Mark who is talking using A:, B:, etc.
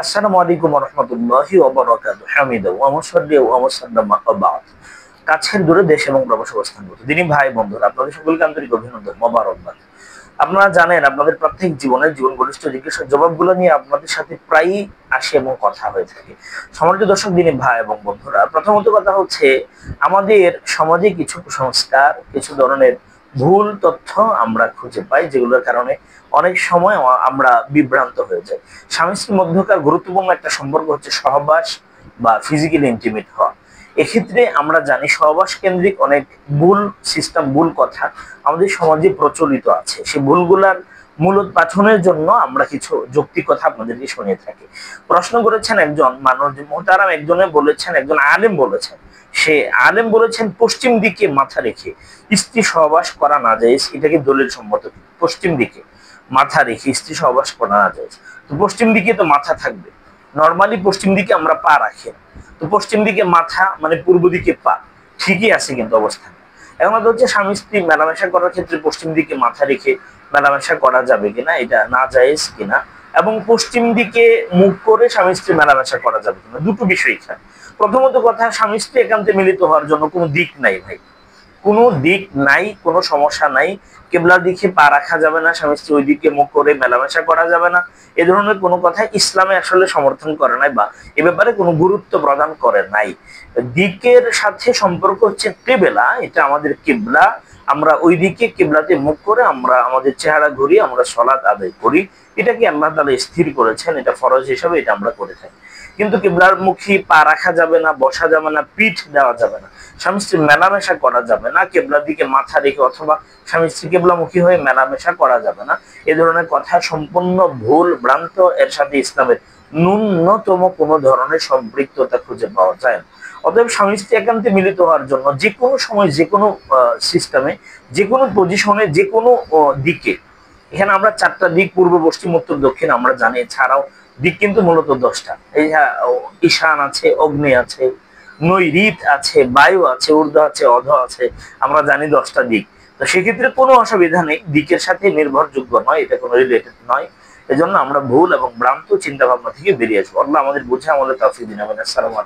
A: আসসালামু আলাইকুম ওয়া রাহমাতুল্লাহি ওয়া বারাকাতুহু। হামিদা ওয়া মুসাল্লি ওয়া মুসাল্লামা ওয়া বা'দ। কাছের দূরে দেশ এবং প্রবাসে অবস্থানরত দিনী ভাই বন্ধুরা, আপনাদের সকলকে আন্তরিক অভিনন্দন, মোবারকবাদ। আপনারা জানেন, আপনাদের প্রত্যেক জীবন ঘনিষ্ঠ জিজ্ঞাসার জবাবগুলো নিয়ে আপনাদের সাথে প্রায়ই আসে এবং কথা হয়ে থাকে। সম্মানিত দর্শক, দিনী ভাই এবং বন্ধুরা, প্রথমত কথা হচ্ছে, আমাদের সমাজে কিছু কুসংস্কার, কিছু ধরনের ভুল তথ্য আমরা খুঁজে পাই, যেগুলোর কারণে অনেক সময় আমরা বিভ্রান্ত হয়ে যাই। স্বামী স্ত্রীর মধ্যকার গুরুত্বপূর্ণ একটা সম্পর্ক হচ্ছে সহবাস বা ফিজিক্যালি ইন্টিমেট হওয়া। এক্ষেত্রে আমরা জানি সহবাস কেন্দ্রিক অনেক ভুল সিস্টেম, ভুল কথা আমাদের সমাজে প্রচলিত আছে। সেই ভুলগুলার মূলত পাঠনের জন্য আমরা কিছু যৌক্তিক কথা আপনাদেরকে শুনিয়ে থাকি। প্রশ্ন করেছেন একজন মানুষ, মোহতারাম একজনে বলেছেন, একজন আলেম বলেছেন, সে আলেম বলেছেন পশ্চিম দিকে মাথা রেখে স্ত্রী সহবাস করা না যায়। এটা কি দলিল সম্মত? পশ্চিম দিকে মাথা রেখে স্ত্রী সহবাস করা না যায়। তো পশ্চিম দিকে তো মাথা থাকবে, নর্মালি পশ্চিম দিকে আমরা পা রাখি, তো পশ্চিম দিকে মাথা মানে পূর্ব দিকে পা, ঠিকই আছে কিন্তু অবস্থান। এখন হচ্ছে স্বামী স্ত্রী মেলামেশা করার ক্ষেত্রে পশ্চিম দিকে মাথা রেখে মেলামেশা করা যাবে কিনা, এটা না জায়েজ কিনা, এবং পশ্চিম দিকে মুখ করে স্বামী স্ত্রী মেলামেশা করা যাবে কিনা, দুটো বিষয় এখানে। প্রথমত কথা, স্বামী স্ত্রী একান্তে মিলিত হওয়ার জন্য কোনো দিক নাই ভাই, কোনো দিক নাই, কোনো সমস্যা নাই। কেবলার দিকে পা রাখা যাবে না, স্বামী স্ত্রী ওই দিকে মুখ করে মেলামেশা করা যাবে না, এ ধরনের কোনো কথা ইসলামে আসলে সমর্থন করে নাই বা এ ব্যাপারে কোনো গুরুত্ব প্রদান করে নাই। দিকের সাথে সম্পর্ক হচ্ছে কেবলা, এটা আমাদের কেবলা, আমরা ওই দিকে কেবলাতে মুখ করে আমরা আমাদের চেহারা ঘুরিয়ে আমরা সালাত আদায় করি। এটা কি আল্লাহ তাআলা স্থির করেছেন, এটা ফরজ হিসাবে এটা আমরা করে থাকি। কিন্তু কেবলার মুখী পা রাখা যাবে না, বসা যাবে না, পিঠ দেওয়া যাবে না, স্বামী স্ত্রী মেলামেশা করা যাবে না, কেবলার দিকে মাথা রেখে অথবা স্বামী স্ত্রী কেবলামুখী হয়ে মেলামেশা করা যাবে না। এ ধরনের কথা সম্পূর্ণ ভুল, ভ্রান্ত। এর সাথে ইসলামের ন্যূনতম কোনো ধরনের সম্পৃক্ততা খুঁজে পাওয়া যায় না। অতএব স্বামী স্ত্রী একান্তে মিলিত হওয়ার জন্য যে কোনো সময়, যে কোনো সিস্টেমে, যে কোনো পজিশনে, যে কোনো দিকে, এখানে আমরা চারটা দিক, পূর্ব পশ্চিম উত্তর দক্ষিণ আমরা জানি, এছাড়াও দিক কিন্তু মূলত 10টা। এই ঈশান আছে, অগ্নি আছে, নৈঋত আছে, বায়ু আছে, ঊর্ধ্ব আছে, অধ আছে, আমরা জানি 10টা দিক। তো সেক্ষেত্রে কোনো অসুবিধা নেই, দিকের সাথে নির্ভরযোগ্য নয়, এটা কোনো রিলেটেড নয়। এজন্য আমরা ভুল এবং ভ্রান্ত চিন্তা ভাবনা থেকে বেরিয়ে আসবো। আল্লাহ আমাদের বুঝে আমাদের তৌফিক দিন। আসসালামু আলাইকুম।